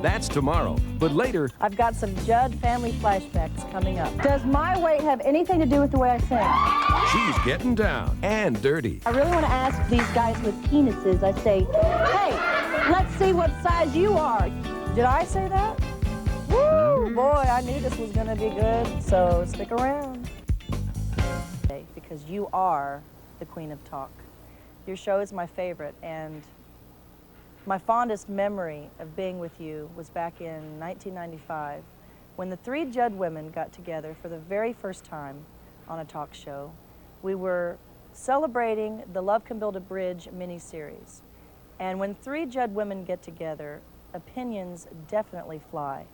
That's tomorrow. But later, I've got some Judd family flashbacks coming up. Does my weight have anything to do with the way I sing? she's getting down and dirty. I really want to ask these guys with penises, I say, hey, let's see what size you are. Did I say that? Woo, boy, I knew this was going to be good, so stick around. Because you are the queen of talk. Your show is my favorite, and my fondest memory of being with you was back in 1995 when the three Judd women got together for the very first time on a talk show. We were celebrating the Love Can Build a Bridge miniseries. And when three Judd women get together, opinions definitely fly.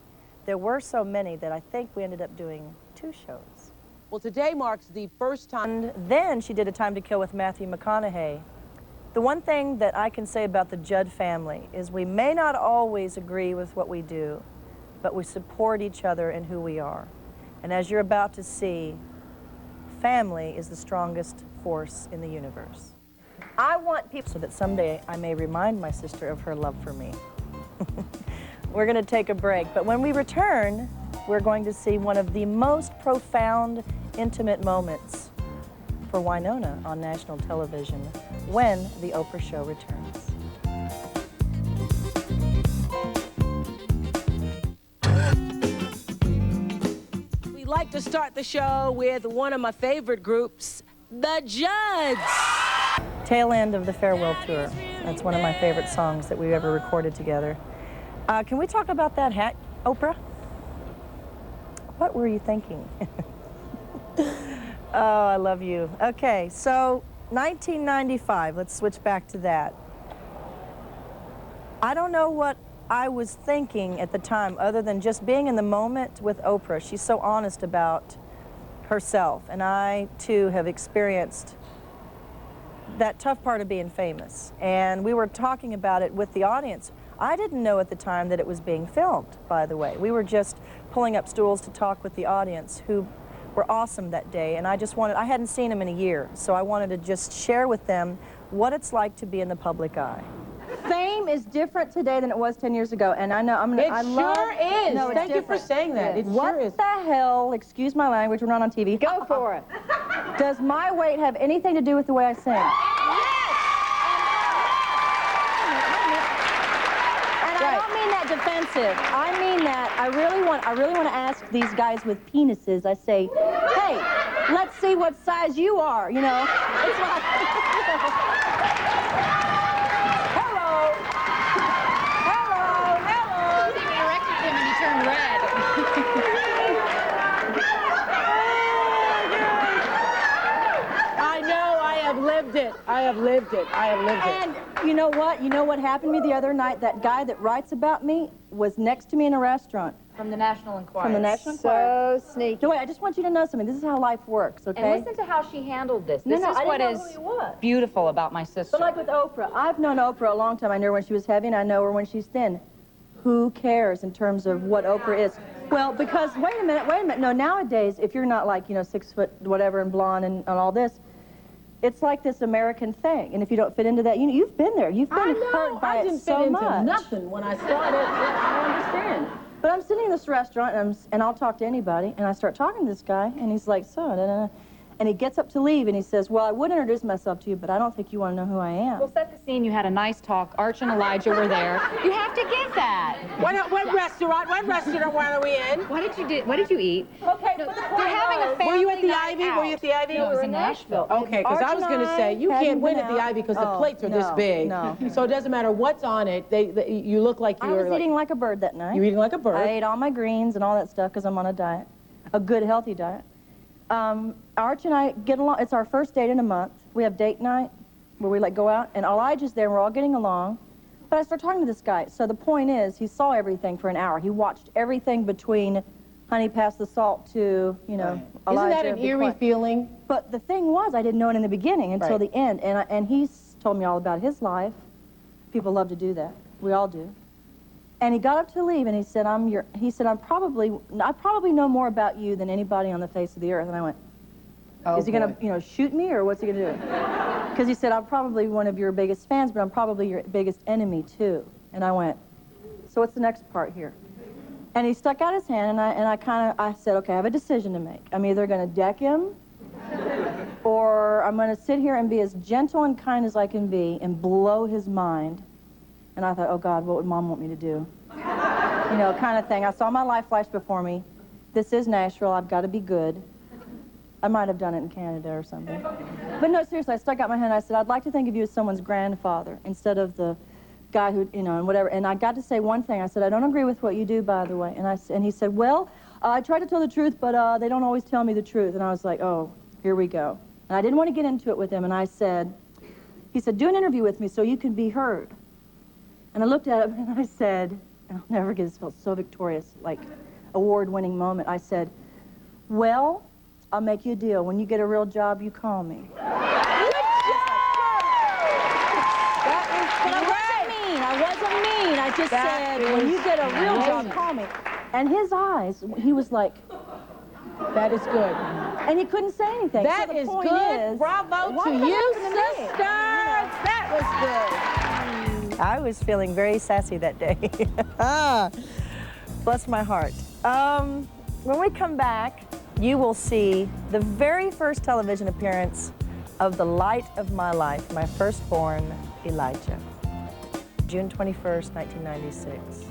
There were so many that I think we ended up doing 2 shows. Well, today marks the first time. And then she did A Time to Kill with Matthew McConaughey. The one thing that I can say about the Judd family is we may not always agree with what we do, but we support each other in who we are. And as you're about to see, family is the strongest force in the universe. I want people so that someday I may remind my sister of her love for me. We're going to take a break, but when we return, we're going to see one of the most profound, intimate moments for Winona on national television when The Oprah Show returns. We'd like to start the show with one of my favorite groups, the Judds. Tail end of the farewell tour. That's one of my favorite songs that we ever recorded together. Can we talk about that hat, Oprah? What were you thinking? Oh, I love you. Okay, so 1995, let's switch back to that. I don't know what I was thinking at the time other than just being in the moment with Oprah. She's so honest about herself, and I too have experienced that tough part of being famous. And we were talking about it with the audience. I didn't know at the time that it was being filmed, by the way. We were just pulling up stools to talk with the audience, who were awesome that day, and I hadn't seen them in a year, so I wanted to just share with them what it's like to be in the public eye. Fame is different today than it was 10 years ago, and I know It sure is. No, Thank you for saying that. It what sure is. the hell, excuse my language, we're not on TV. Go for it. Does my weight have anything to do with the way I sing? Defensive. I mean that. I really want to ask these guys with penises. I say, hey, let's see what size you are. You know. It's like, hello, hello, hello. You erected him and he turned red. I know. I have lived it. I have lived it. I have lived it. And you know what? You know what happened to me the other night? That guy that writes about me was next to me in a restaurant. From the National Enquirer. From the National Enquirer. So sneaky. No, wait, I just want you to know something. This is how life works, okay? And listen to how she handled this. No, This no, is I what didn't is know who he was. beautiful about my sister. But like with Oprah, I've known Oprah a long time. I know her when she was heavy, and I know her when she's thin. Who cares in terms of what Oprah is? Well, because, wait a minute. No, nowadays, if you're not like, 6 foot whatever and blonde and all this, it's like this American thing. And if you don't fit into that, you've been there. You've been hurt by it so much. I didn't fit into nothing when I started. I understand. But I'm sitting in this restaurant, and I'll talk to anybody, and I start talking to this guy, and he's like, so, da-da-da. And he gets up to leave, and he says, well, I would introduce myself to you, but I don't think you want to know who I am. We'll set the scene. You had a nice talk. Arch and Elijah were there. You have to give that. What restaurant were we in? What did you eat? Okay, No, but the they're point having a was- family Were you at the night Ivy? out. Were you at the Ivy? No, it was in Nashville. Okay, because I was going to say, you can't win at the Ivy because the plates are this big. No. So it doesn't matter what's on it. You look like I you're was eating like a bird that night. You were eating like a bird. I ate all my greens and all that stuff because I'm on a diet, a good, healthy diet. Arch and I get along. It's our first date in a month. We have date night where we go out, and Elijah's there, and we're all getting along. But I start talking to this guy. So the point is, he saw everything for an hour. He watched everything between Honey Pass the Salt to, Elijah. Isn't that an eerie feeling? But the thing was, I didn't know it in the beginning until the end. And he's told me all about his life. People love to do that. We all do. And he got up to leave, and he said, I probably know more about you than anybody on the face of the earth. And I went, is he going to, shoot me, or what's he going to do? Because he said, I'm probably one of your biggest fans, but I'm probably your biggest enemy, too. And I went, So what's the next part here? And he stuck out his hand, and I said, okay, I have a decision to make. I'm either going to deck him, or I'm going to sit here and be as gentle and kind as I can be and blow his mind. And I thought, oh, God, what would Mom want me to do? You know, kind of thing. I saw my life flash before me. This is Nashville. I've got to be good. I might have done it in Canada or something. But no, seriously, I stuck out my hand and I said, I'd like to think of you as someone's grandfather instead of the guy who, you know, and whatever. And I got to say one thing. I said, I don't agree with what you do, by the way. And he said, well, I try to tell the truth, but they don't always tell me the truth. And I was like, oh, here we go. And I didn't want to get into it with him. And I said, he said, do an interview with me so you can be heard. And I looked at him and I said, and I'll never forget, this felt so victorious, like award-winning moment. I said, well, I'll make you a deal. When you get a real job, you call me. I wasn't mean. I just said, when you get a real job, call me. And his eyes, he was like, that is good. And he couldn't say anything. That so the is point good. Is, bravo to you, sister. That was good. I was feeling very sassy that day. Bless my heart. When we come back, you will see the very first television appearance of the light of my life, my firstborn, Elijah. June 21st, 1996.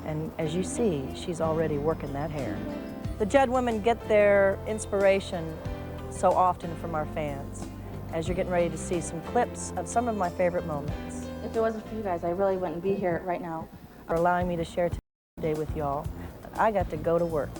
And as you see, she's already working that hair. The Judd women get their inspiration so often from our fans. As you're getting ready to see some clips of some of my favorite moments. If it wasn't for you guys, I really wouldn't be here right now. For allowing me to share today with y'all. But I got to go to work.